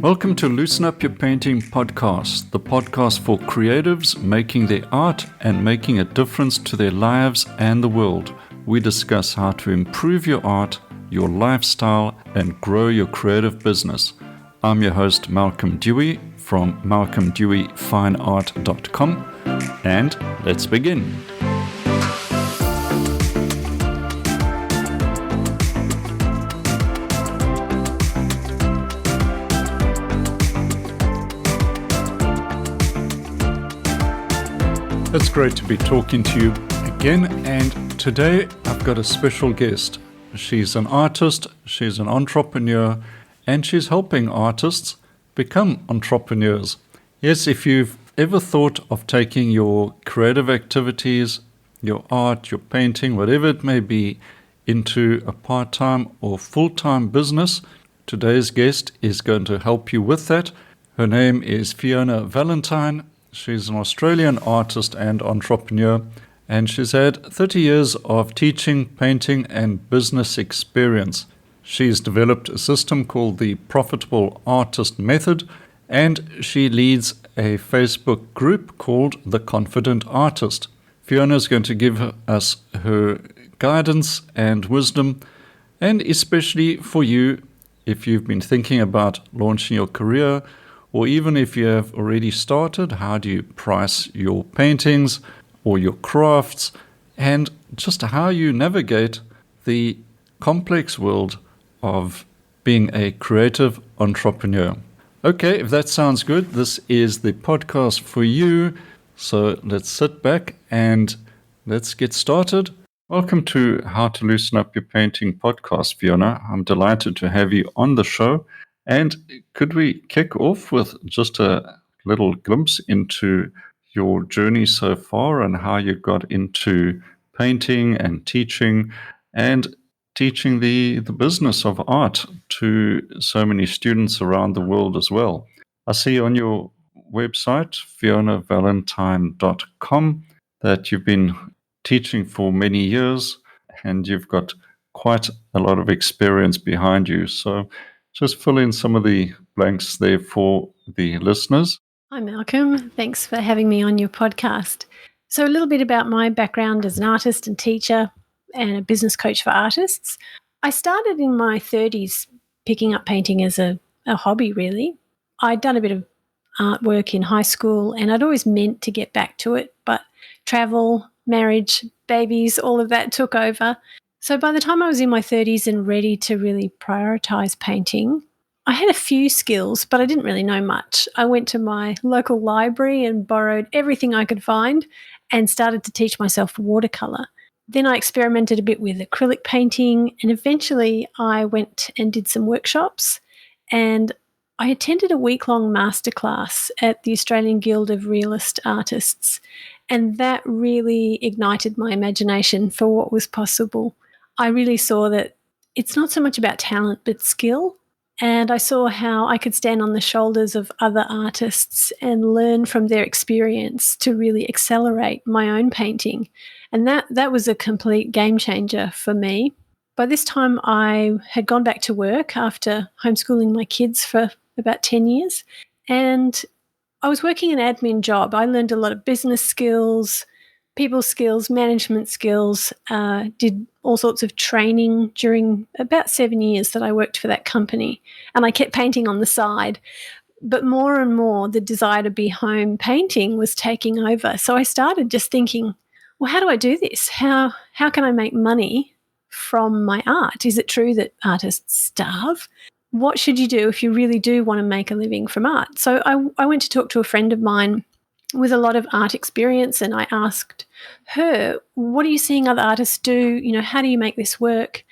Welcome to Loosen Up Your Painting podcast, the podcast for creatives making their art and making a difference to their lives and the world. We discuss how to improve your art, your lifestyle, and grow your creative business. I'm your host, Malcolm Dewey from malcolmdeweyfineart.com, and let's begin. It's great to be talking to you again, and today I've got a special guest. She's an artist, she's an entrepreneur, and she's helping artists become entrepreneurs. Yes, if you've ever thought of taking your creative activities, your art, your painting, whatever it may be, into a part-time or full-time business, today's guest is going to help you with that. Her name is Fiona Valentine. She's an Australian artist and entrepreneur, and she's had 30 years of teaching, painting, and business experience. She's developed a system called the Profitable Artist Method, and she leads a Facebook group called The Confident Artist. Fiona is going to give us her guidance and wisdom, and especially for you, if you've been thinking about launching your career, or even if you have already started, how do you price your paintings or your crafts, and just how you navigate the complex world of being a creative entrepreneur. Okay, if that sounds good, this is the podcast for you. So let's sit back and let's get started. Welcome to How to Loosen Up Your Painting podcast, Fiona. I'm delighted to have you on the show. And could we kick off with just a little glimpse into your journey so far and how you got into painting and teaching the business of art to so many students around the world as well? I see on your website, FionaValentine.com, that you've been teaching for many years and you've got quite a lot of experience behind you. So just fill in some of the blanks there for the listeners. Hi, Malcolm. Thanks for having me on your podcast. So a little bit about my background as an artist and teacher and a business coach for artists. I started in my 30s picking up painting as a hobby, really. I'd done a bit of artwork in high school and I'd always meant to get back to it, but travel, marriage, babies, all of that took over. So by the time I was in my 30s and ready to really prioritise painting, I had a few skills, but I didn't really know much. I went to my local library and borrowed everything I could find and started to teach myself watercolour. Then I experimented a bit with acrylic painting, and eventually I went and did some workshops, and I attended a week-long masterclass at the Australian Guild of Realist Artists, and that really ignited my imagination for what was possible. I really saw that it's not so much about talent but skill, and I saw how I could stand on the shoulders of other artists and learn from their experience to really accelerate my own painting. And that was a complete game changer for me. By this time, I had gone back to work after homeschooling my kids for about 10 years, and I was working an admin job. I learned a lot of business skills, people skills, management skills, did all sorts of training during about 7 years that I worked for that company. And I kept painting on the side. But more and more, the desire to be home painting was taking over. So I started just thinking, well, how do I do this? How can I make money from my art? Is it true that artists starve? What should you do if you really do want to make a living from art? So I went to talk to a friend of mine with a lot of art experience, and I asked her, what are you seeing other artists do? How do you make this work?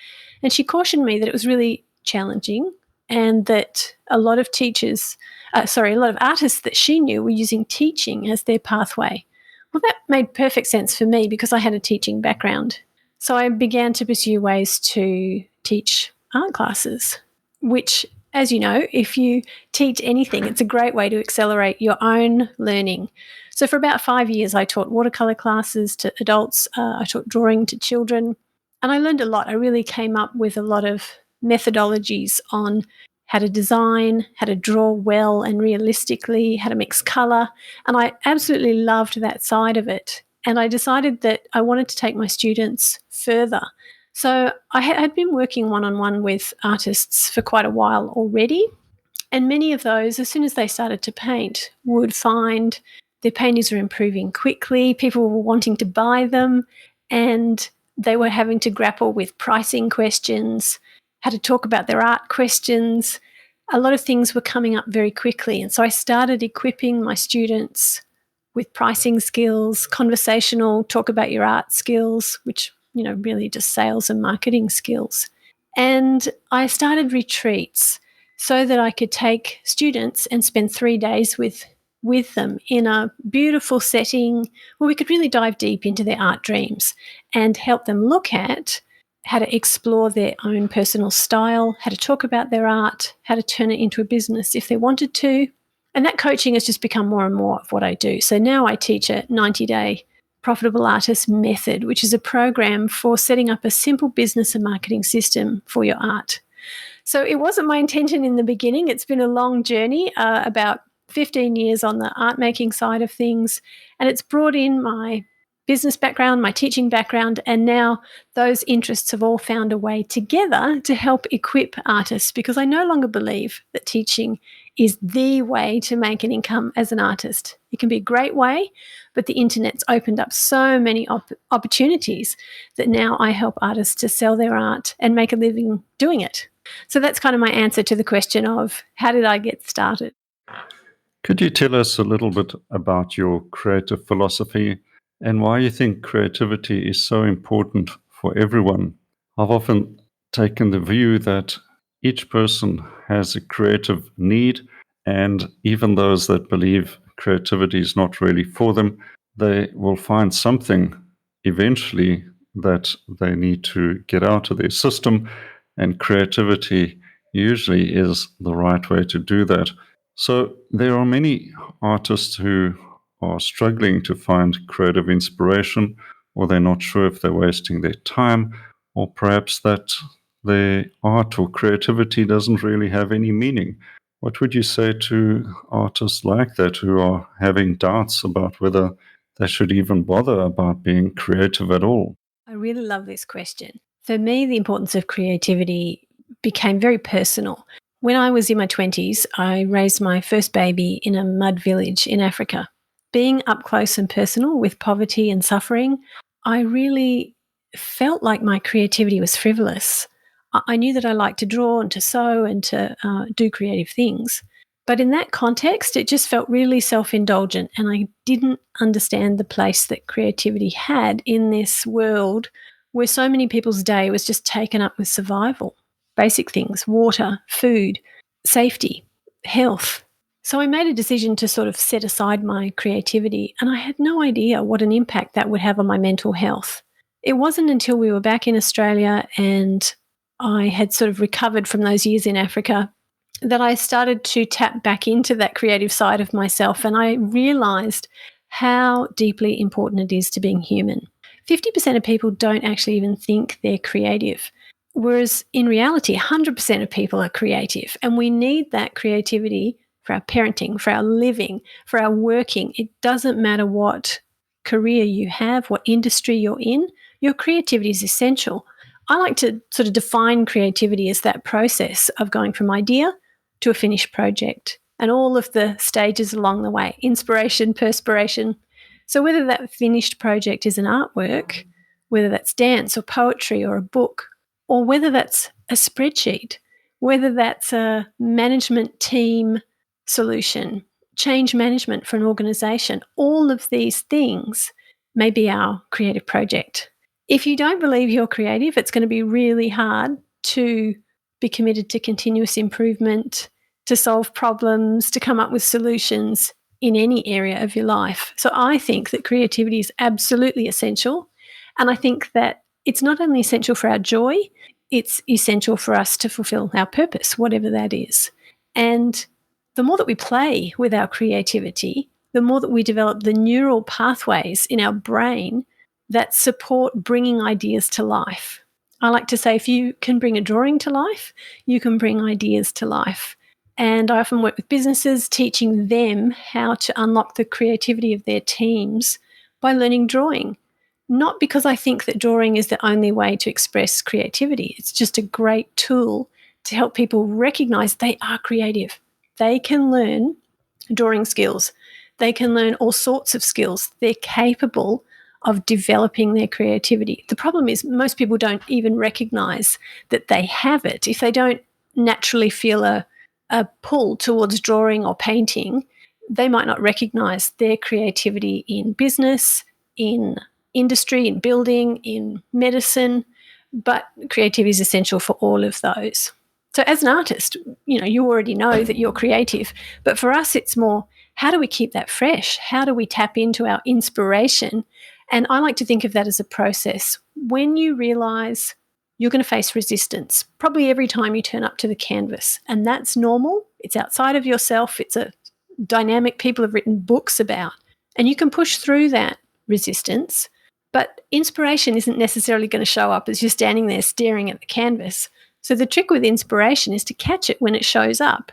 And she cautioned me that it was really challenging and that a lot of artists that she knew were using teaching as their pathway. Well, that made perfect sense for me because I had a teaching background. So I began to pursue ways to teach art classes, which, as you know, if you teach anything, it's a great way to accelerate your own learning. So for about 5 years, I taught watercolour classes to adults. I taught drawing to children, and I learned a lot. I really came up with a lot of methodologies on how to design, how to draw well and realistically, how to mix colour. And I absolutely loved that side of it. And I decided that I wanted to take my students further. So I had been working one-on-one with artists for quite a while already. And many of those, as soon as they started to paint, would find their paintings were improving quickly. People were wanting to buy them, and they were having to grapple with pricing questions, how to talk about their art questions. A lot of things were coming up very quickly. And so I started equipping my students with pricing skills, conversational, talk about your art skills, which, really just sales and marketing skills. And I started retreats so that I could take students and spend 3 days with them in a beautiful setting where we could really dive deep into their art dreams and help them look at how to explore their own personal style, how to talk about their art, how to turn it into a business if they wanted to. And that coaching has just become more and more of what I do. So now I teach a 90-day Profitable Artist Method, which is a program for setting up a simple business and marketing system for your art. So it wasn't my intention in the beginning. It's been a long journey, about 15 years on the art making side of things. And it's brought in my business background, my teaching background, and now those interests have all found a way together to help equip artists, because I no longer believe that teaching is the way to make an income as an artist. It can be a great way, but the internet's opened up so many opportunities that now I help artists to sell their art and make a living doing it. So that's kind of my answer to the question of how did I get started? Could you tell us a little bit about your creative philosophy and why you think creativity is so important for everyone? I've often taken the view that each person has a creative need, and even those that believe creativity is not really for them, they will find something eventually that they need to get out of their system, and creativity usually is the right way to do that. So there are many artists who are struggling to find creative inspiration, or they're not sure if they're wasting their time, or perhaps that their art or creativity doesn't really have any meaning. What would you say to artists like that who are having doubts about whether they should even bother about being creative at all? I really love this question. For me, the importance of creativity became very personal. When I was in my 20s, I raised my first baby in a mud village in Africa. Being up close and personal with poverty and suffering, I really felt like my creativity was frivolous. I knew that I liked to draw and to sew and to do creative things. But in that context, it just felt really self-indulgent, and I didn't understand the place that creativity had in this world where so many people's day was just taken up with survival. Basic things, water, food, safety, health. So I made a decision to sort of set aside my creativity, and I had no idea what an impact that would have on my mental health. It wasn't until we were back in Australia and I had sort of recovered from those years in Africa that I started to tap back into that creative side of myself, and I realized how deeply important it is to being human. 50% of people don't actually even think they're creative, whereas in reality, 100% of people are creative, and we need that creativity for our parenting, for our living, for our working. It doesn't matter what career you have, what industry you're in, your creativity is essential. I like to sort of define creativity as that process of going from idea to a finished project and all of the stages along the way, inspiration, perspiration. So whether that finished project is an artwork, whether that's dance or poetry or a book, or whether that's a spreadsheet, whether that's a management team solution, change management for an organization, all of these things may be our creative project. If you don't believe you're creative, it's going to be really hard to be committed to continuous improvement, to solve problems, to come up with solutions in any area of your life. So I think that creativity is absolutely essential. And I think that it's not only essential for our joy, it's essential for us to fulfill our purpose, whatever that is. And the more that we play with our creativity, the more that we develop the neural pathways in our brain that support bringing ideas to life. I like to say if you can bring a drawing to life, you can bring ideas to life. And I often work with businesses, teaching them how to unlock the creativity of their teams by learning drawing. Not because I think that drawing is the only way to express creativity. It's just a great tool to help people recognize they are creative. They can learn drawing skills. They can learn all sorts of skills. They're capable of developing their creativity. The problem is most people don't even recognize that they have it. If they don't naturally feel a pull towards drawing or painting, they might not recognize their creativity in business, in industry, in building, in medicine, but creativity is essential for all of those. So as an artist, you already know that you're creative, but for us it's more, how do we keep that fresh? How do we tap into our inspiration? And I like to think of that as a process. When you realize you're going to face resistance, probably every time you turn up to the canvas, and that's normal. It's outside of yourself. It's a dynamic people have written books about, and you can push through that resistance. But inspiration isn't necessarily going to show up as you're standing there staring at the canvas. So the trick with inspiration is to catch it when it shows up.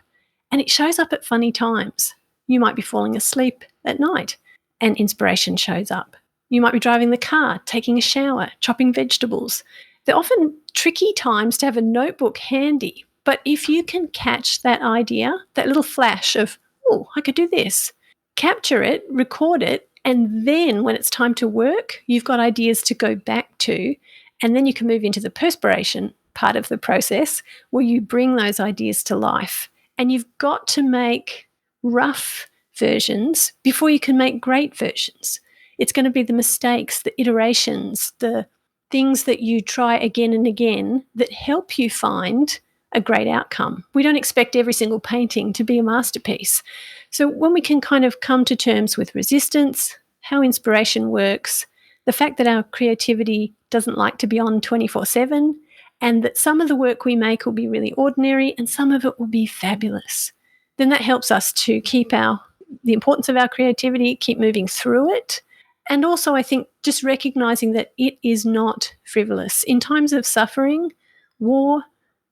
And it shows up at funny times. You might be falling asleep at night and inspiration shows up. You might be driving the car, taking a shower, chopping vegetables. They're often tricky times to have a notebook handy. But if you can catch that idea, that little flash of, oh, I could do this, capture it, record it, and then when it's time to work, you've got ideas to go back to, and then you can move into the perspiration part of the process where you bring those ideas to life. And you've got to make rough versions before you can make great versions. It's going to be the mistakes, the iterations, the things that you try again and again that help you find a great outcome. We don't expect every single painting to be a masterpiece. So when we can kind of come to terms with resistance, how inspiration works, the fact that our creativity doesn't like to be on 24/7, and that some of the work we make will be really ordinary and some of it will be fabulous, then that helps us to keep the importance of our creativity, keep moving through it. And also, I think just recognizing that it is not frivolous. In times of suffering, war,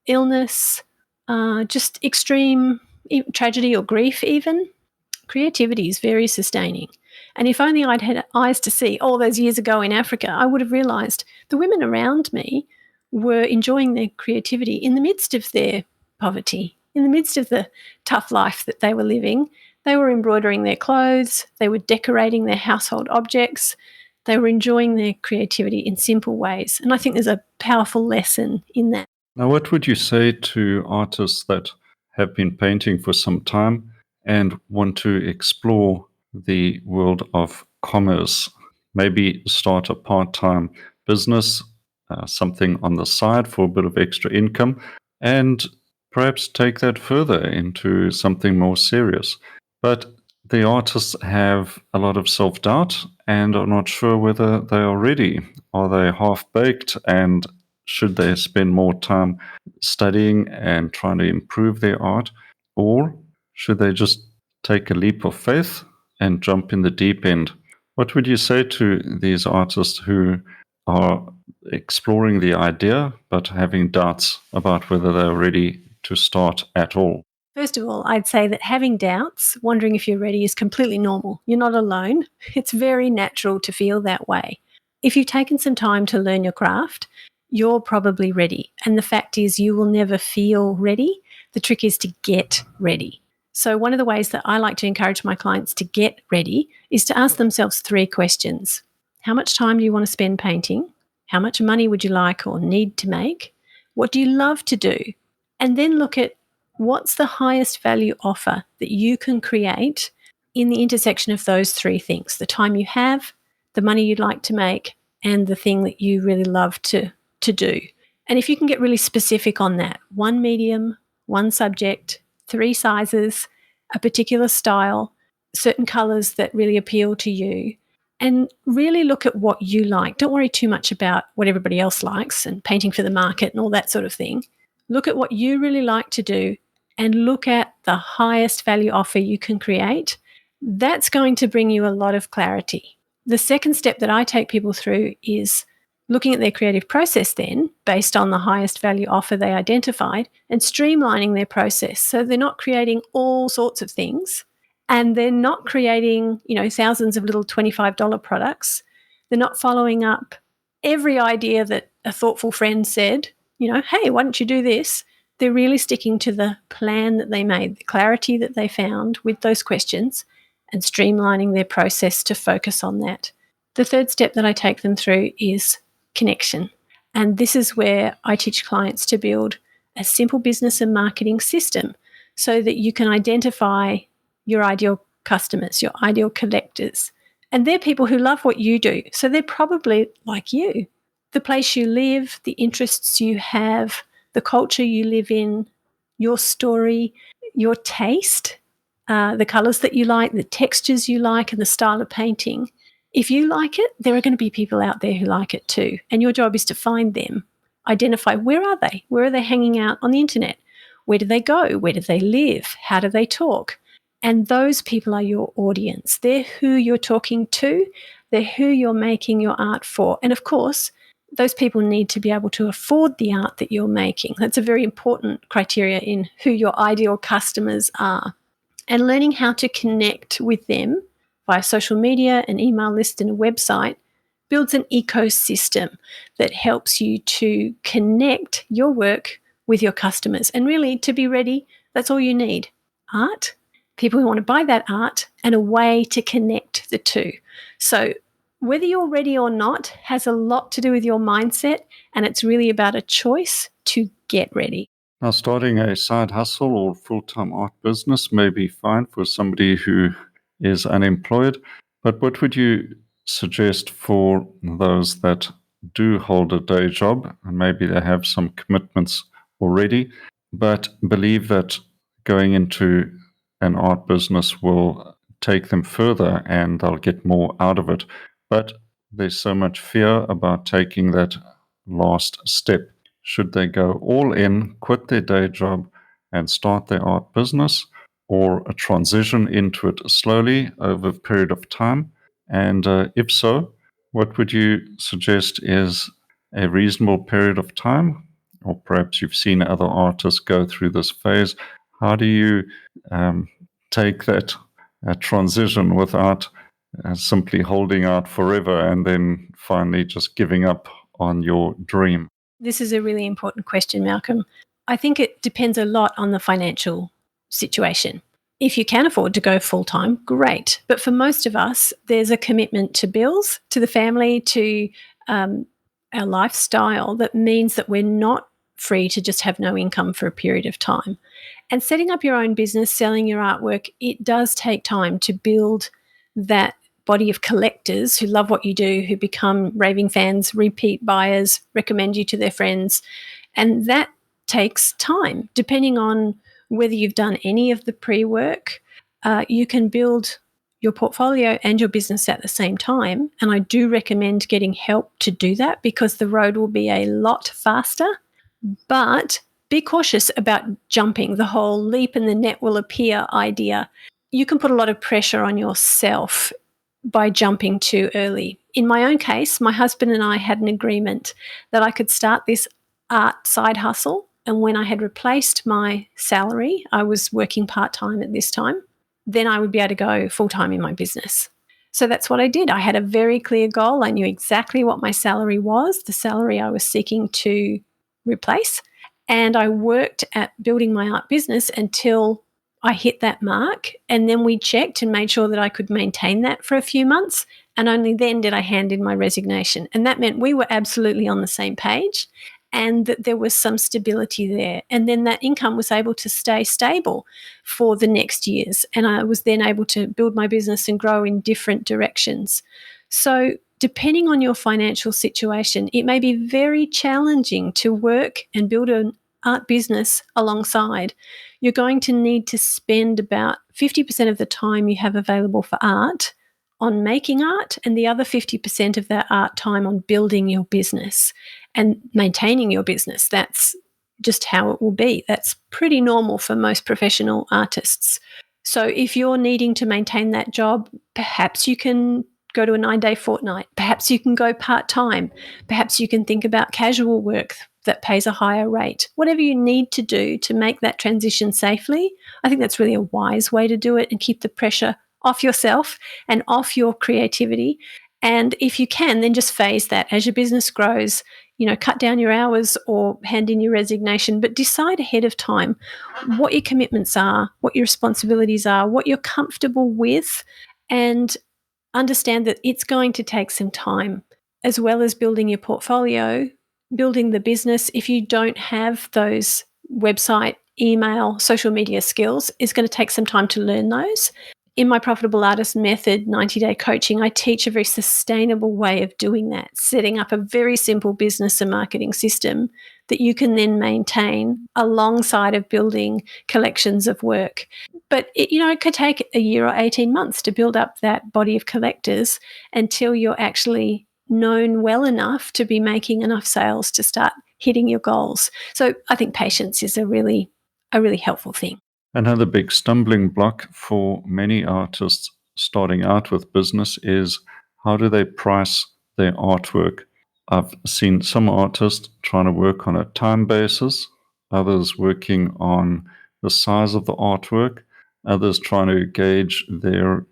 illness, just extreme tragedy or grief even, creativity is very sustaining. And if only I'd had eyes to see all those years ago in Africa, I would have realized the women around me were enjoying their creativity in the midst of their poverty, in the midst of the tough life that they were living. They were embroidering their clothes, they were decorating their household objects, they were enjoying their creativity in simple ways. And I think there's a powerful lesson in that. Now, what would you say to artists that have been painting for some time and want to explore the world of commerce? Maybe start a part-time business, something on the side for a bit of extra income, and perhaps take that further into something more serious. But the artists have a lot of self-doubt and are not sure whether they are ready. Are they half-baked, and should they spend more time studying and trying to improve their art? Or should they just take a leap of faith and jump in the deep end? What would you say to these artists who are exploring the idea but having doubts about whether they're ready to start at all? First of all, I'd say that having doubts, wondering if you're ready, is completely normal. You're not alone. It's very natural to feel that way. If you've taken some time to learn your craft, you're probably ready. And the fact is, you will never feel ready. The trick is to get ready. So one of the ways that I like to encourage my clients to get ready is to ask themselves 3 questions. How much time do you want to spend painting? How much money would you like or need to make? What do you love to do? And then look at what's the highest value offer that you can create in the intersection of those 3 things: the time you have, the money you'd like to make, and the thing that you really love to do. And if you can get really specific on that, 1 medium, 1 subject, 3 sizes, a particular style, certain colours that really appeal to you, and really look at what you like. Don't worry too much about what everybody else likes and painting for the market and all that sort of thing. Look at what you really like to do and look at the highest value offer you can create. That's going to bring you a lot of clarity. The second step that I take people through is looking at their creative process then, based on the highest value offer they identified, and streamlining their process so they're not creating all sorts of things, and they're not creating, thousands of little $25 products. They're not following up every idea that a thoughtful friend said, hey, why don't you do this? They're really sticking to the plan that they made, the clarity that they found with those questions, and streamlining their process to focus on that. The third step that I take them through is connection. And this is where I teach clients to build a simple business and marketing system so that you can identify your ideal customers, your ideal collectors. And they're people who love what you do. So they're probably like you. The place you live, the interests you have, the culture you live in, your story, your taste, the colours that you like, the textures you like, and the style of painting. If you like it, there are going to be people out there who like it too. And your job is to find them, identify where are they? Where are they hanging out on the internet? Where do they go? Where do they live? How do they talk? And those people are your audience. They're who you're talking to. They're who you're making your art for. And of course, those people need to be able to afford the art that you're making. That's a very important criteria in who your ideal customers are. And learning how to connect with them via social media, an email list, and a website builds an ecosystem that helps you to connect your work with your customers. And really, to be ready, that's all you need. Art, people who want to buy that art, and a way to connect the two. So whether you're ready or not has a lot to do with your mindset, and it's really about a choice to get ready. Now, starting a side hustle or full-time art business may be fine for somebody who is unemployed, but what would you suggest for those that do hold a day job and maybe they have some commitments already, but believe that going into an art business will take them further and they'll get more out of it, but there's so much fear about taking that last step? Should they go all in, quit their day job, and start their art business, or a transition into it slowly over a period of time? And if so, what would you suggest is a reasonable period of time? Or perhaps you've seen other artists go through this phase. How do you take that transition without simply holding out forever and then finally just giving up on your dream? This is a really important question, Malcolm. I think it depends a lot on the financial situation. If you can afford to go full-time, great. But for most of us, there's a commitment to bills, to the family, to our lifestyle that means that we're not free to just have no income for a period of time. And setting up your own business, selling your artwork, it does take time to build that body of collectors who love what you do, who become raving fans, repeat buyers, recommend you to their friends. And that takes time. Depending on whether you've done any of the pre-work, you can build your portfolio and your business at the same time. And I do recommend getting help to do that because the road will be a lot faster. But be cautious about jumping the whole leap and the net will appear idea. You can put a lot of pressure on yourself by jumping too early. In my own case, my husband and I had an agreement that I could start this art side hustle. And when I had replaced my salary, I was working part-time at this time, then I would be able to go full-time in my business. So that's what I did. I had a very clear goal. I knew exactly what my salary was, the salary I was seeking to replace. And I worked at building my art business until I hit that mark, and then we checked and made sure that I could maintain that for a few months, and only then did I hand in my resignation. And that meant we were absolutely on the same page and that there was some stability there. And then that income was able to stay stable for the next years, and I was then able to build my business and grow in different directions. So depending on your financial situation, it may be very challenging to work and build an art business alongside. You're going to need to spend about 50% of the time you have available for art on making art, and the other 50% of that art time on building your business and maintaining your business. That's just how it will be. That's pretty normal for most professional artists. So if you're needing to maintain that job, perhaps you can go to a 9-day fortnight. Perhaps you can go part-time. Perhaps you can think about casual work that pays a higher rate. Whatever you need to do to make that transition safely, I think that's really a wise way to do it and keep the pressure off yourself and off your creativity. And if you can, then just phase that as your business grows. Cut down your hours or hand in your resignation, but decide ahead of time what your commitments are, what your responsibilities are, what you're comfortable with, and understand that it's going to take some time, as well as building your portfolio, building the business. If you don't have those website, email, social media skills, it's going to take some time to learn those. In my Profitable Artist Method 90-day coaching, I teach a very sustainable way of doing that, setting up a very simple business and marketing system that you can then maintain alongside of building collections of work. But it could take a year or 18 months to build up that body of collectors until you're actually known well enough to be making enough sales to start hitting your goals. So I think patience is a really helpful thing. Another big stumbling block for many artists starting out with business is how do they price their artwork? I've seen some artists trying to work on a time basis, others working on the size of the artwork, others trying to gauge their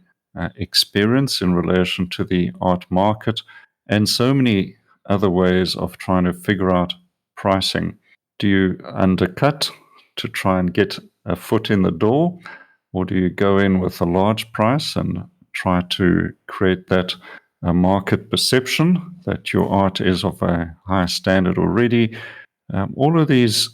experience in relation to the art market, and so many other ways of trying to figure out pricing. Do you undercut to try and get a foot in the door, or do you go in with a large price and try to create that market perception that your art is of a high standard already? All of these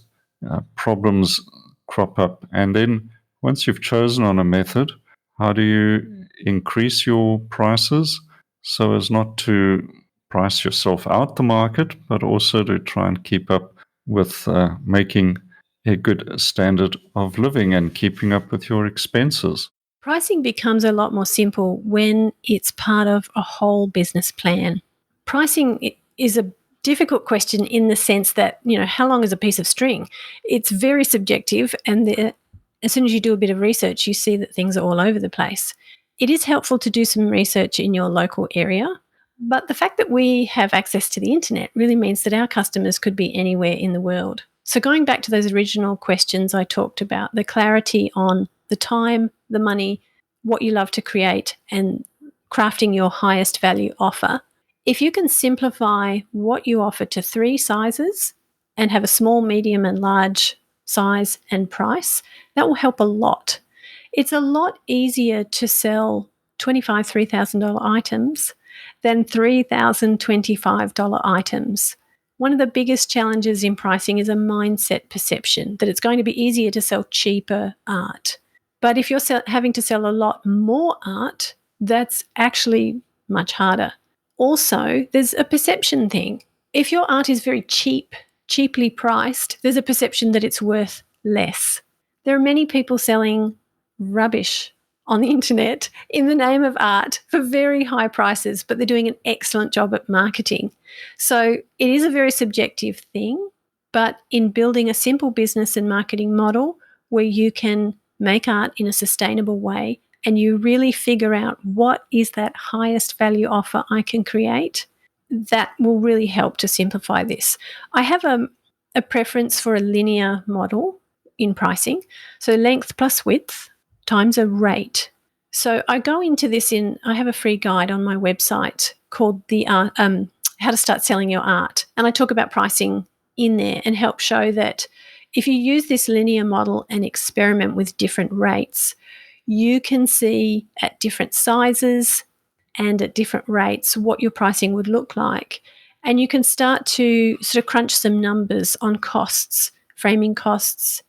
problems crop up. And then once you've chosen on a method, how do you increase your prices so as not to price yourself out the market, but also to try and keep up with making a good standard of living and keeping up with your expenses? Pricing becomes a lot more simple when it's part of a whole business plan. Pricing is a difficult question in the sense that, how long is a piece of string? It's very subjective, and as soon as you do a bit of research, you see that things are all over the place. It is helpful to do some research in your local area, but the fact that we have access to the internet really means that our customers could be anywhere in the world. So going back to those original questions I talked about, the clarity on the time, the money, what you love to create, and crafting your highest value offer. If you can simplify what you offer to 3 sizes and have a small, medium, and large size and price, that will help a lot. It's a lot easier to sell $25,000, $3,000 items than $3,000, $25 items. One of the biggest challenges in pricing is a mindset perception that it's going to be easier to sell cheaper art. But if you're having to sell a lot more art, that's actually much harder. Also, there's a perception thing. If your art is very cheaply priced, there's a perception that it's worth less. There are many people selling rubbish on the internet in the name of art for very high prices, but they're doing an excellent job at marketing. So it is a very subjective thing, but in building a simple business and marketing model where you can make art in a sustainable way and you really figure out what is that highest value offer I can create, that will really help to simplify this. I have a preference for a linear model in pricing. So length plus width times a rate. So I go into this I have a free guide on my website called How to Start Selling Your Art. And I talk about pricing in there and help show that if you use this linear model and experiment with different rates, you can see at different sizes and at different rates what your pricing would look like. And you can start to sort of crunch some numbers on costs, framing costs,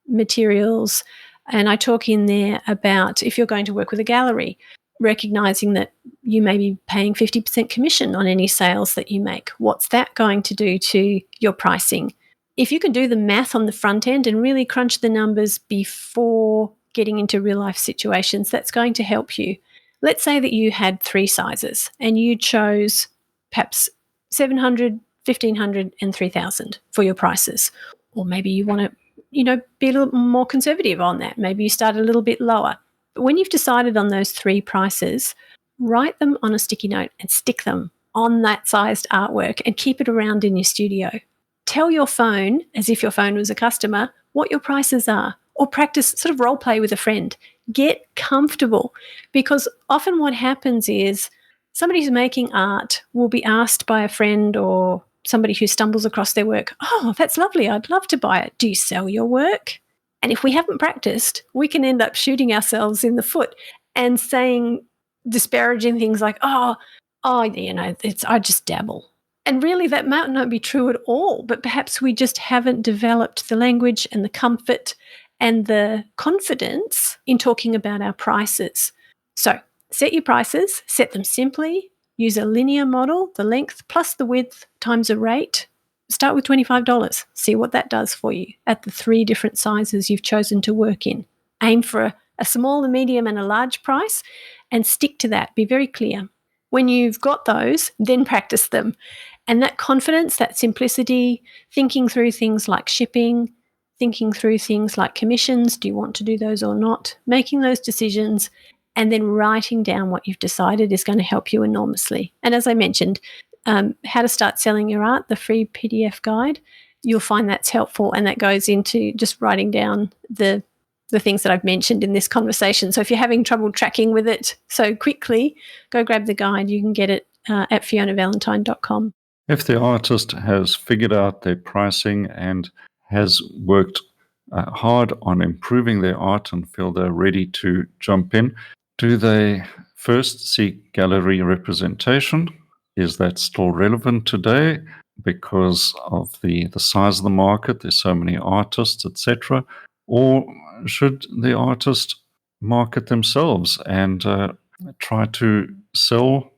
materials. And I talk in there about if you're going to work with a gallery, recognizing that you may be paying 50% commission on any sales that you make. What's that going to do to your pricing? If you can do the math on the front end and really crunch the numbers before getting into real life situations, that's going to help you. Let's say that you had 3 sizes and you chose perhaps 700, 1500 and 3000 for your prices. Or maybe you want to be a little more conservative on that. Maybe you start a little bit lower. But when you've decided on those 3 prices, write them on a sticky note and stick them on that sized artwork and keep it around in your studio. Tell your phone, as if your phone was a customer, what your prices are, or practice sort of role play with a friend. Get comfortable, because often what happens is somebody who's making art will be asked by a friend or somebody who stumbles across their work, "Oh, that's lovely. I'd love to buy it. Do you sell your work?" And if we haven't practiced, we can end up shooting ourselves in the foot and saying disparaging things like, I just dabble. And really, that might not be true at all, but perhaps we just haven't developed the language and the comfort and the confidence in talking about our prices. So set your prices, set them simply, use a linear model, the length plus the width times a rate. Start with $25. See what that does for you at the 3 different sizes you've chosen to work in. Aim for a small, a medium, and a large price, and stick to that. Be very clear. When you've got those, then practice them. And that confidence, that simplicity, thinking through things like shipping, thinking through things like commissions, do you want to do those or not, making those decisions, and then writing down what you've decided is going to help you enormously. And as I mentioned, how to start selling your art, the free PDF guide, you'll find that's helpful, and that goes into just writing down the things that I've mentioned in this conversation. So if you're having trouble tracking with it so quickly, go grab the guide. You can get it at fionavalentine.com. If the artist has figured out their pricing and has worked hard on improving their art and feel they're ready to jump in, do they first seek gallery representation? Is that still relevant today because of the size of the market? There's so many artists, etc. Or should the artist market themselves and try to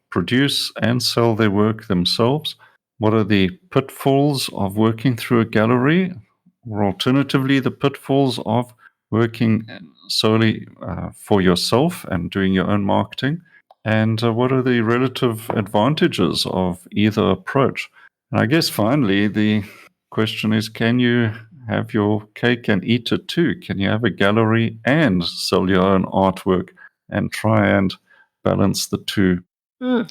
produce and sell their work themselves? What are the pitfalls of working through a gallery, or alternatively, the pitfalls of working solely for yourself and doing your own marketing? And what are the relative advantages of either approach? And I guess finally, the question is, can you have your cake and eat it too? Can you have a gallery and sell your own artwork and try and balance the two?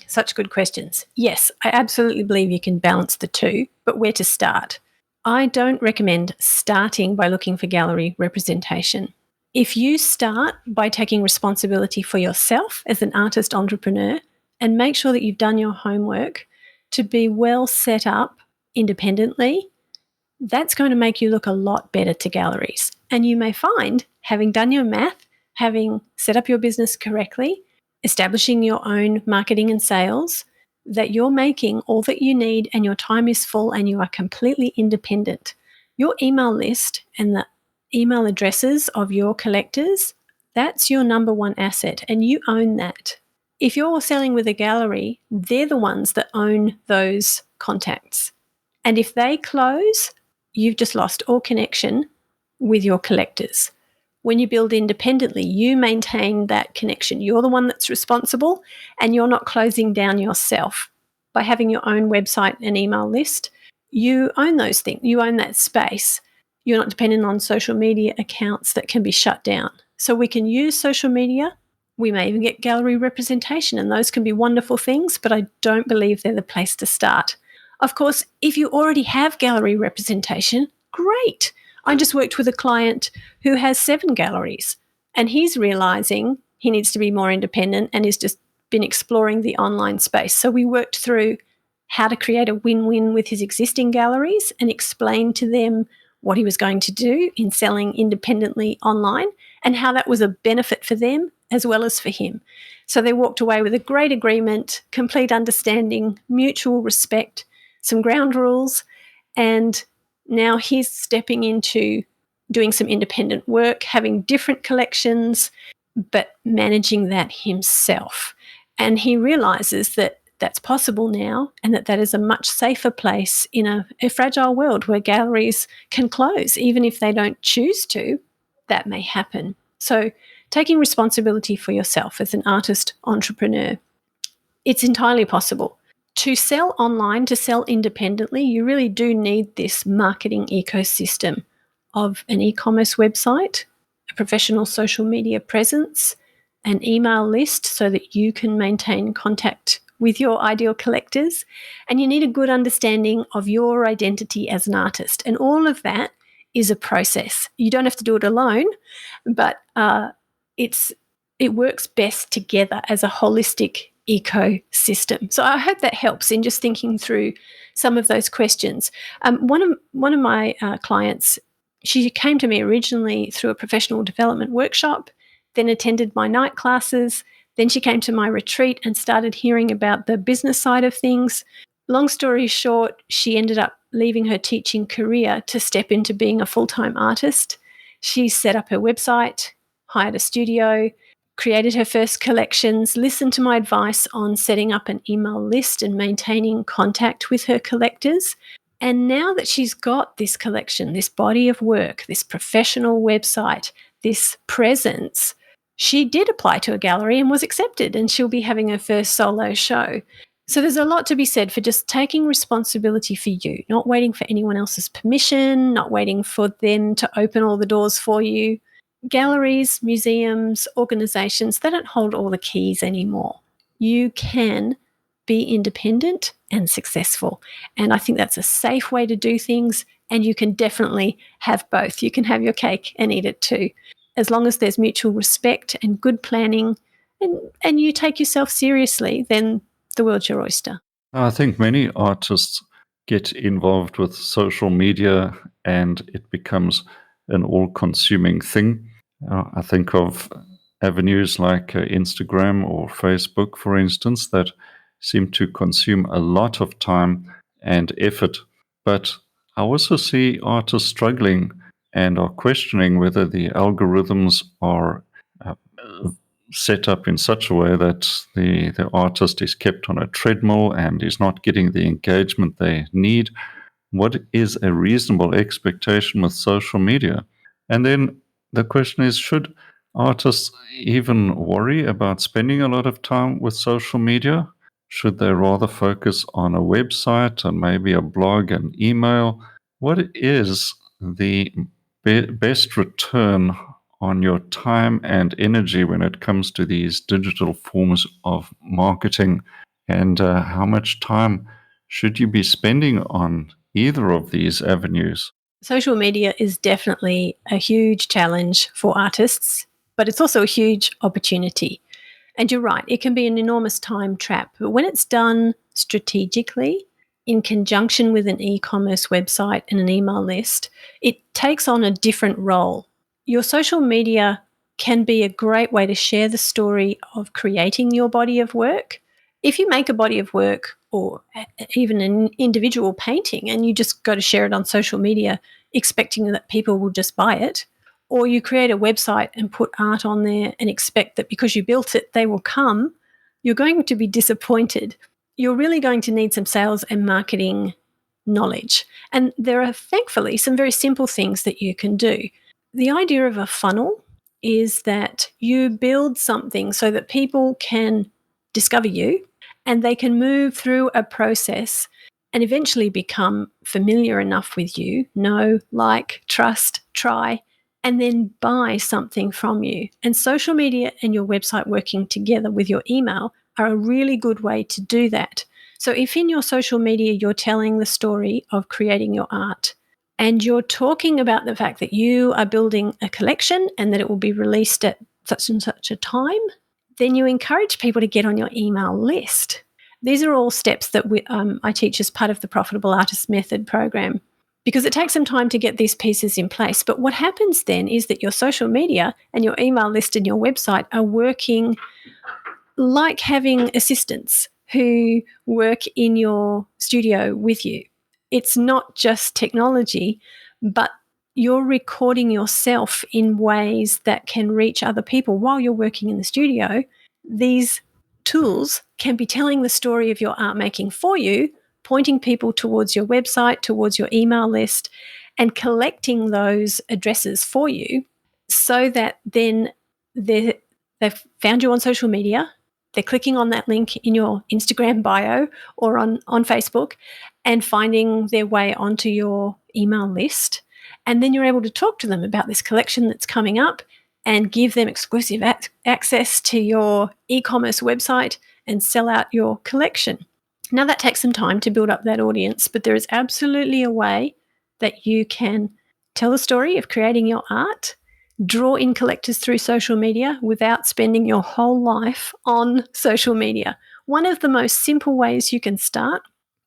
Such good questions. Yes, I absolutely believe you can balance the two, but where to start? I don't recommend starting by looking for gallery representation. If you start by taking responsibility for yourself as an artist entrepreneur and make sure that you've done your homework to be well set up independently, that's going to make you look a lot better to galleries. And you may find, having done your math, having set up your business correctly, establishing your own marketing and sales, that you're making all that you need and your time is full and you are completely independent. Your email list and the email addresses of your collectors, that's your number one asset, and you own that. If you're selling with a gallery, they're the ones that own those contacts. And if they close, you've just lost all connection with your collectors. When you build independently, you maintain that connection. You're the one that's responsible, and you're not closing down yourself. By having your own website and email list, you own those things. You own that space. You're not dependent on social media accounts that can be shut down. So we can use social media. We may even get gallery representation, and those can be wonderful things, but I don't believe they're the place to start. Of course, if you already have gallery representation, great. I just worked with a client who has 7 galleries, and he's realizing he needs to be more independent and has just been exploring the online space. So we worked through how to create a win-win with his existing galleries and explain to them what he was going to do in selling independently online and how that was a benefit for them as well as for him. So they walked away with a great agreement, complete understanding, mutual respect, some ground rules, and now he's stepping into doing some independent work, having different collections, but managing that himself. And he realizes that that's possible now, and that is a much safer place in a fragile world where galleries can close. Even if they don't choose to, that may happen. So taking responsibility for yourself as an artist entrepreneur, it's entirely possible. To sell online, to sell independently, you really do need this marketing ecosystem of an e-commerce website, a professional social media presence, an email list so that you can maintain contact with your ideal collectors, and you need a good understanding of your identity as an artist. And all of that is a process. You don't have to do it alone, but it works best together as a holistic ecosystem. So I hope that helps in just thinking through some of those questions. One of my clients, she came to me originally through a professional development workshop, then attended my night classes. Then she came to my retreat and started hearing about the business side of things. Long story short, she ended up leaving her teaching career to step into being a full-time artist. She set up her website, hired a studio, created her first collections, listened to my advice on setting up an email list and maintaining contact with her collectors. And now that she's got this collection, this body of work, this professional website, this presence, she did apply to a gallery and was accepted, and she'll be having her first solo show. So there's a lot to be said for just taking responsibility for you, not waiting for anyone else's permission, not waiting for them to open all the doors for you. Galleries, museums, organisations, they don't hold all the keys anymore. You can be independent and successful. And I think that's a safe way to do things, and you can definitely have both. You can have your cake and eat it too, as long as there's mutual respect and good planning, and you take yourself seriously, then the world's your oyster. I think many artists get involved with social media and it becomes an all-consuming thing. I think of avenues like Instagram or Facebook, for instance, that seem to consume a lot of time and effort. But I also see artists struggling and are questioning whether the algorithms are set up in such a way that the artist is kept on a treadmill and is not getting the engagement they need. What is a reasonable expectation with social media? And then the question is, should artists even worry about spending a lot of time with social media? Should they rather focus on a website and maybe a blog and email? What is the best return on your time and energy when it comes to these digital forms of marketing? And how much time should you be spending on either of these avenues? Social media is definitely a huge challenge for artists, but it's also a huge opportunity. And you're right, it can be an enormous time trap. But when it's done strategically, in conjunction with an e-commerce website and an email list, it takes on a different role. Your social media can be a great way to share the story of creating your body of work. If you make a body of work or even an individual painting and you just go to share it on social media expecting that people will just buy it, or you create a website and put art on there and expect that because you built it, they will come, you're going to be disappointed. You're really going to need some sales and marketing knowledge. And there are thankfully some very simple things that you can do. The idea of a funnel is that you build something so that people can discover you and they can move through a process and eventually become familiar enough with you, know, like, trust, try, and then buy something from you. And social media and your website working together with your email are a really good way to do that. So if in your social media you're telling the story of creating your art and you're talking about the fact that you are building a collection and that it will be released at such and such a time, then you encourage people to get on your email list. These are all steps that I teach as part of the Profitable Artist Method program, because it takes some time to get these pieces in place. But what happens then is that your social media and your email list and your website are working like having assistants who work in your studio with you. It's not just technology, but you're recording yourself in ways that can reach other people while you're working in the studio. These tools can be telling the story of your art making for you, pointing people towards your website, towards your email list, and collecting those addresses for you so that then they've found you on social media. They're clicking on that link in your Instagram bio or on Facebook and finding their way onto your email list. And then you're able to talk to them about this collection that's coming up and give them exclusive access to your e-commerce website and sell out your collection. Now, that takes some time to build up that audience, but there is absolutely a way that you can tell the story of creating your art, draw in collectors through social media without spending your whole life on social media. One of the most simple ways you can start,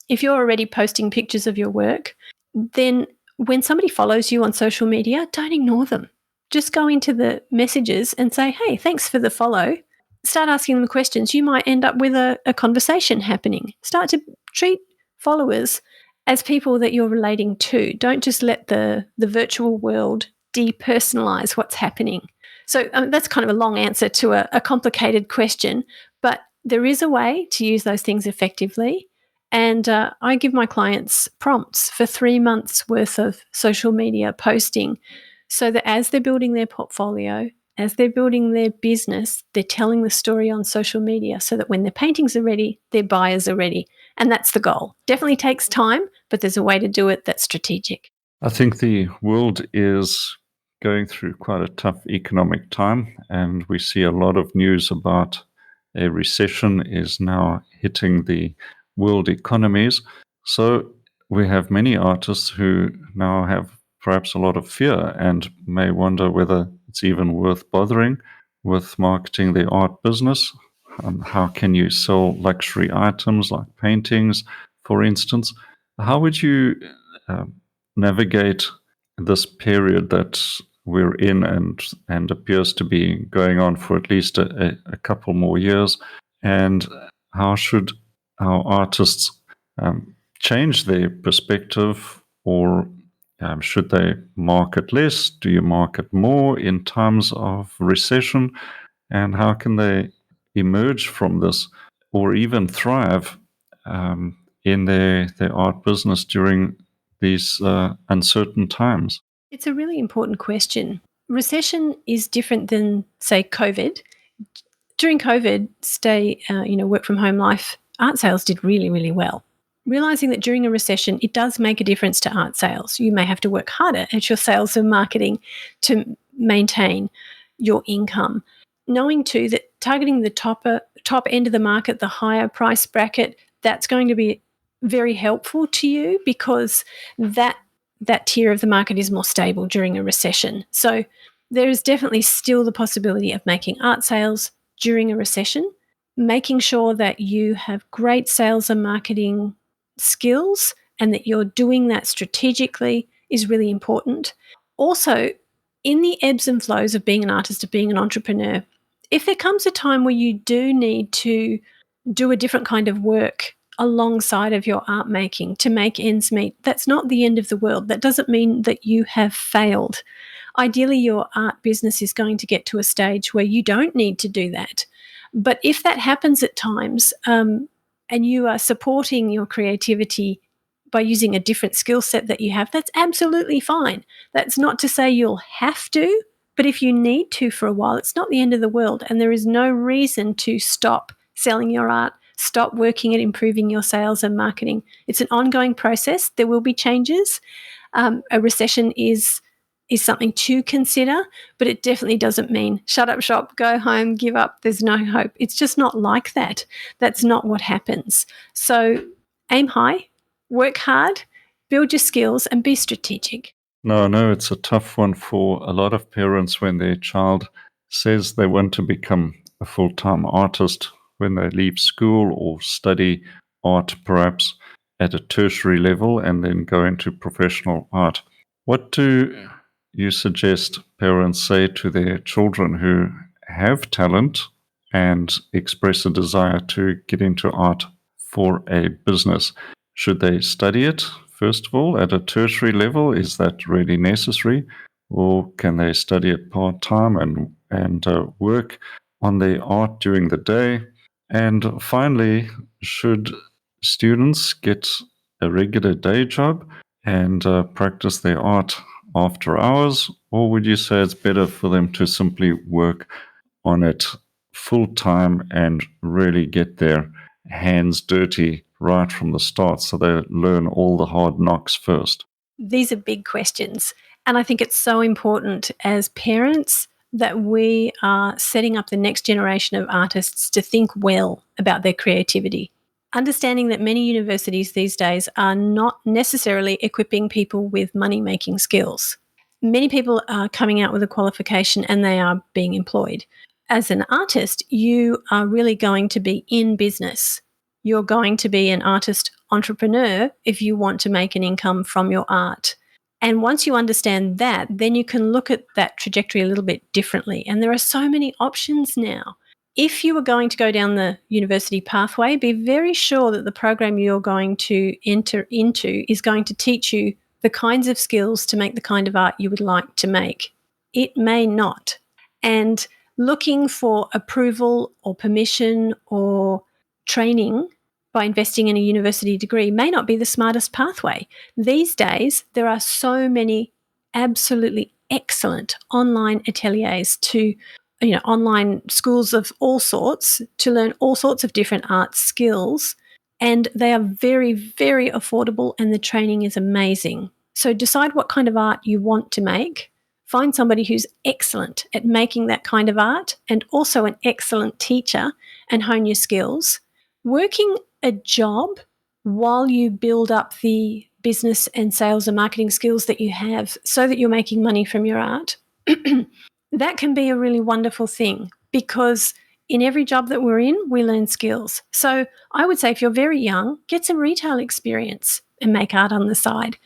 if you're already posting pictures of your work, then when somebody follows you on social media, don't ignore them. Just go into the messages and say, hey, thanks for the follow. Start asking them questions. You might end up with a conversation happening. Start to treat followers as people that you're relating to. Don't just let the virtual world depersonalize what's happening. So that's kind of a long answer to a complicated question, but there is a way to use those things effectively. And I give my clients prompts for 3 months worth of social media posting so that as they're building their portfolio, as they're building their business, they're telling the story on social media so that when their paintings are ready, their buyers are ready. And that's the goal. Definitely takes time, but there's a way to do it that's strategic. I think the world is going through quite a tough economic time, and we see a lot of news about a recession is now hitting the world economies. So we have many artists who now have perhaps a lot of fear and may wonder whether it's even worth bothering with marketing the art business. How can you sell luxury items like paintings, for instance? How would you um, navigate this period that we're in and appears to be going on for at least a couple more years? And how should our artists change their perspective, or should they market less? Do you market more in times of recession? And how can they emerge from this or even thrive in their art business during these uncertain times? It's a really important question. Recession is different than, say, COVID. During COVID, work from home life, art sales did really, really well. Realizing that during a recession, it does make a difference to art sales. You may have to work harder at your sales and marketing to maintain your income. Knowing too that targeting the top end of the market, the higher price bracket, that's going to be very helpful to you because that tier of the market is more stable during a recession. So there is definitely still the possibility of making art sales during a recession. Making sure that you have great sales and marketing skills and that you're doing that strategically is really important. Also, in the ebbs and flows of being an artist, of being an entrepreneur, if there comes a time where you do need to do a different kind of work alongside of your art making to make ends meet, that's not the end of the world. That doesn't mean that you have failed. Ideally, your art business is going to get to a stage where you don't need to do that. But if that happens at times, and you are supporting your creativity by using a different skill set that you have, that's absolutely fine. That's not to say you'll have to, but if you need to for a while, it's not the end of the world. And there is no reason to stop selling your art, stop working at improving your sales and marketing. It's an ongoing process. There will be changes. A recession is something to consider, but it definitely doesn't mean shut up shop, go home, give up, there's no hope. It's just not like that. That's not what happens. So aim high, work hard, build your skills, and be strategic. No, it's a tough one for a lot of parents when their child says they want to become a full-time artist when they leave school or study art perhaps at a tertiary level and then go into professional art. What do you suggest parents say to their children who have talent and express a desire to get into art for a business? Should they study it, first of all, at a tertiary level? Is that really necessary? Or can they study it part-time and work on their art during the day? And finally, should students get a regular day job and practice their art after hours? Or would you say it's better for them to simply work on it full time and really get their hands dirty right from the start so they learn all the hard knocks first? These are big questions. And I think it's so important as parents that we are setting up the next generation of artists to think well about their creativity. Understanding that many universities these days are not necessarily equipping people with money-making skills. Many people are coming out with a qualification and they are being employed. As an artist, you are really going to be in business. You're going to be an artist entrepreneur if you want to make an income from your art. And once you understand that, then you can look at that trajectory a little bit differently. And there are so many options now. If you are going to go down the university pathway, be very sure that the program you're going to enter into is going to teach you the kinds of skills to make the kind of art you would like to make. It may not. And looking for approval or permission or training by investing in a university degree may not be the smartest pathway. These days, there are so many absolutely excellent online ateliers to, online schools of all sorts to learn all sorts of different art skills. And they are very, very affordable and the training is amazing. So decide what kind of art you want to make. Find somebody who's excellent at making that kind of art and also an excellent teacher and hone your skills. Working a job while you build up the business and sales and marketing skills that you have so that you're making money from your art, that can be a really wonderful thing because in every job that we're in, we learn skills. So I would say if you're very young, get some retail experience and make art on the side.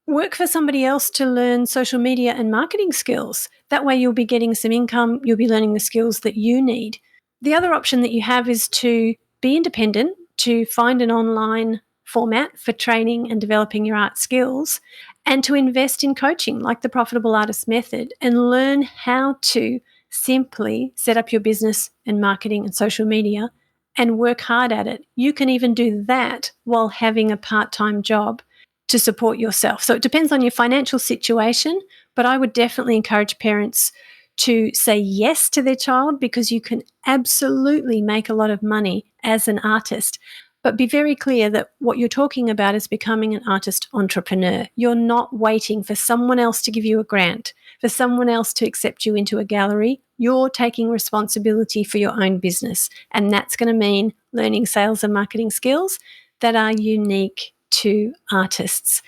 Work for somebody else to learn social media and marketing skills. That way you'll be getting some income, you'll be learning the skills that you need. The other option that you have is to be independent, to find an online format for training and developing your art skills, and to invest in coaching like the Profitable Artist Method and learn how to simply set up your business and marketing and social media and work hard at it. You can even do that while having a part-time job to support yourself. So it depends on your financial situation, but I would definitely encourage parents to say yes to their child because you can absolutely make a lot of money as an artist. But be very clear that what you're talking about is becoming an artist entrepreneur. You're not waiting for someone else to give you a grant, for someone else to accept you into a gallery. You're taking responsibility for your own business. And that's going to mean learning sales and marketing skills that are unique to artists.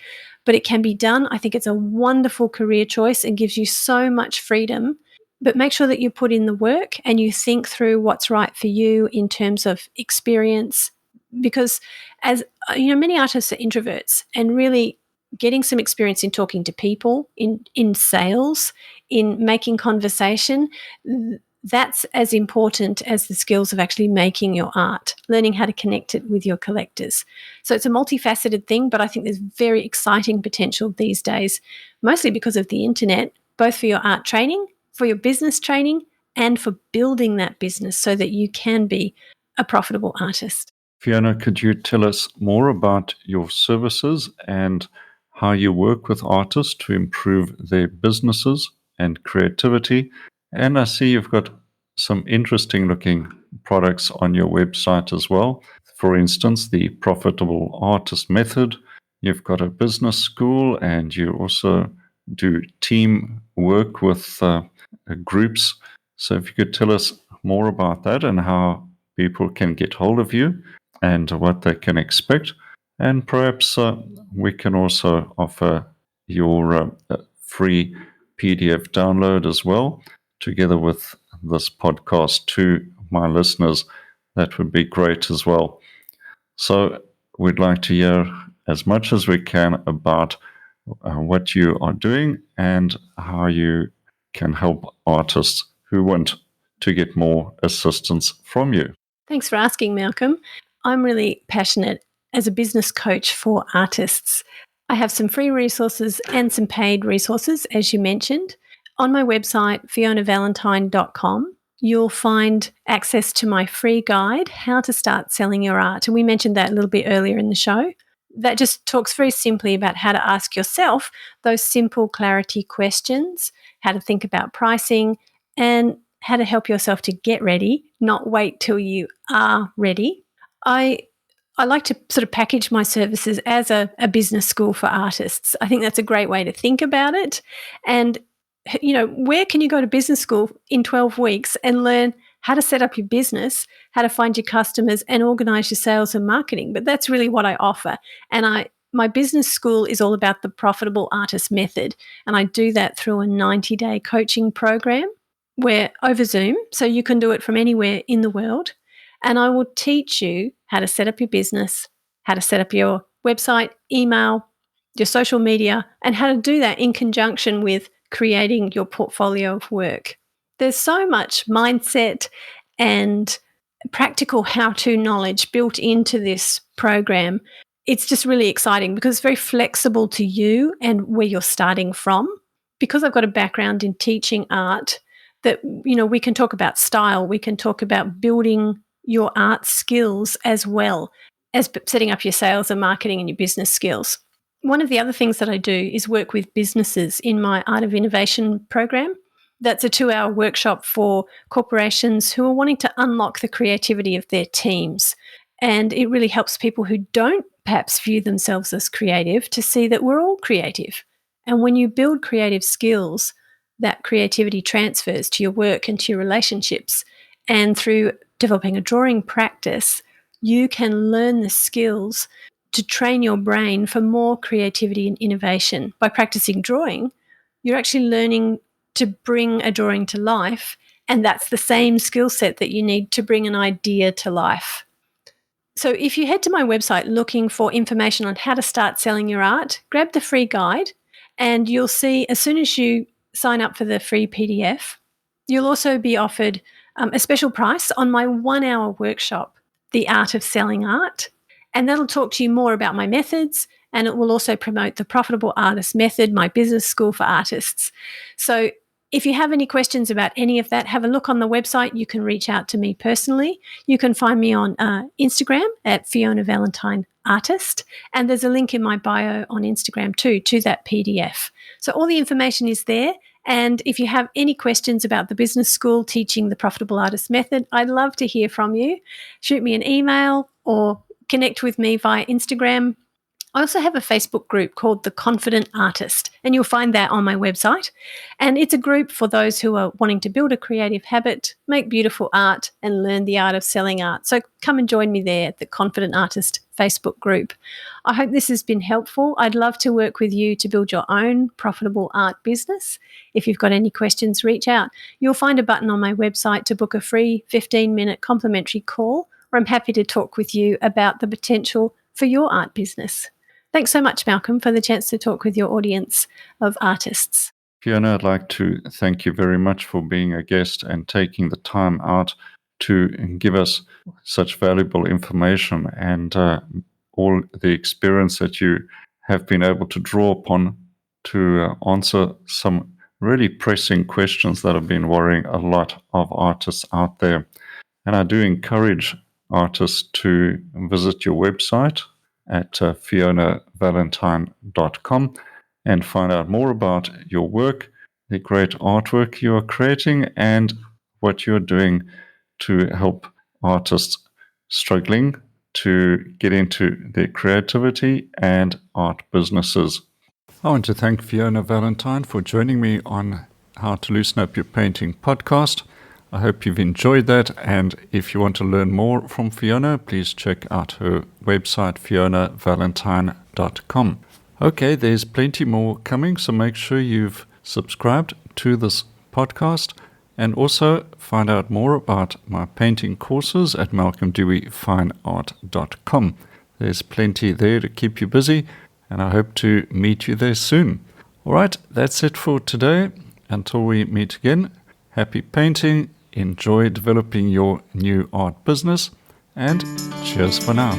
But it can be done. I think it's a wonderful career choice and gives you so much freedom. But make sure that you put in the work and you think through what's right for you in terms of experience. Because as many artists are introverts, and really getting some experience in talking to people, in sales, in making conversation, that's as important as the skills of actually making your art, learning how to connect it with your collectors. So it's a multifaceted thing, but I think there's very exciting potential these days, mostly because of the internet, both for your art training, for your business training, and for building that business so that you can be a profitable artist. Fiona, could you tell us more about your services and how you work with artists to improve their businesses and creativity? And I see you've got some interesting looking products on your website as well. For instance, the Profitable Artist Method. You've got a business school and you also do team work with groups. So if you could tell us more about that and how people can get hold of you and what they can expect. And perhaps we can also offer your free PDF download as well, together with this podcast to my listeners. That would be great as well. So we'd like to hear as much as we can about what you are doing and how you can help artists who want to get more assistance from you. Thanks for asking, Malcolm. I'm really passionate as a business coach for artists. I have some free resources and some paid resources, as you mentioned. On my website, fionavalentine.com, you'll find access to my free guide, How to Start Selling Your Art. And we mentioned that a little bit earlier in the show. That just talks very simply about how to ask yourself those simple clarity questions, how to think about pricing, and how to help yourself to get ready, not wait till you are ready. I like to sort of package my services as a business school for artists. I think that's a great way to think about it. And where can you go to business school in 12 weeks and learn how to set up your business, how to find your customers, and organize your sales and marketing? But that's really what I offer. And my business school is all about the profitable artist method. And I do that through a 90-day coaching program where over Zoom, so you can do it from anywhere in the world. And I will teach you how to set up your business, how to set up your website, email, your social media, and how to do that in conjunction with creating your portfolio of work. There's so much mindset and practical how-to knowledge built into this program. It's just really exciting because it's very flexible to you and where you're starting from. Because I've got a background in teaching art, that we can talk about style, we can talk about building your art skills as well as setting up your sales and marketing and your business skills. One of the other things that I do is work with businesses in my Art of Innovation program. That's a 2-hour workshop for corporations who are wanting to unlock the creativity of their teams. And it really helps people who don't perhaps view themselves as creative to see that we're all creative. And when you build creative skills, that creativity transfers to your work and to your relationships. And through developing a drawing practice, you can learn the skills to train your brain for more creativity and innovation. By practicing drawing, you're actually learning to bring a drawing to life, and that's the same skill set that you need to bring an idea to life. So if you head to my website looking for information on how to start selling your art, grab the free guide, and you'll see as soon as you sign up for the free PDF, you'll also be offered a special price on my 1-hour workshop, The Art of Selling Art. And that'll talk to you more about my methods, and it will also promote the Profitable Artist Method, my business school for artists. So if you have any questions about any of that, have a look on the website. You can reach out to me personally. You can find me on Instagram at Fiona Valentine Artist, and there's a link in my bio on Instagram too to that PDF. So all the information is there. And if you have any questions about the business school teaching the Profitable Artist Method, I'd love to hear from you. Shoot me an email or connect with me via Instagram. I also have a Facebook group called The Confident Artist, and you'll find that on my website. And it's a group for those who are wanting to build a creative habit, make beautiful art, and learn the art of selling art. So come and join me there at the Confident Artist Facebook group. I hope this has been helpful. I'd love to work with you to build your own profitable art business. If you've got any questions, reach out. You'll find a button on my website to book a free 15-minute complimentary call, where I'm happy to talk with you about the potential for your art business. Thanks so much, Malcolm, for the chance to talk with your audience of artists. Fiona, I'd like to thank you very much for being a guest and taking the time out to give us such valuable information and all the experience that you have been able to draw upon to answer some really pressing questions that have been worrying a lot of artists out there. And I do encourage artists to visit your website at FionaValentine.com and find out more about your work, the great artwork you are creating, and what you're doing to help artists struggling to get into their creativity and art businesses. I want to thank Fiona Valentine for joining me on How to Loosen Up Your Painting podcast. I hope you've enjoyed that, and if you want to learn more from Fiona, please check out her website, FionaValentine.com. Okay, there's plenty more coming, so make sure you've subscribed to this podcast, and also find out more about my painting courses at malcolmdeweyfineart.com. There's plenty there to keep you busy, and I hope to meet you there soon. All right, that's it for today. Until we meet again, happy painting. Enjoy developing your new art business, and cheers for now.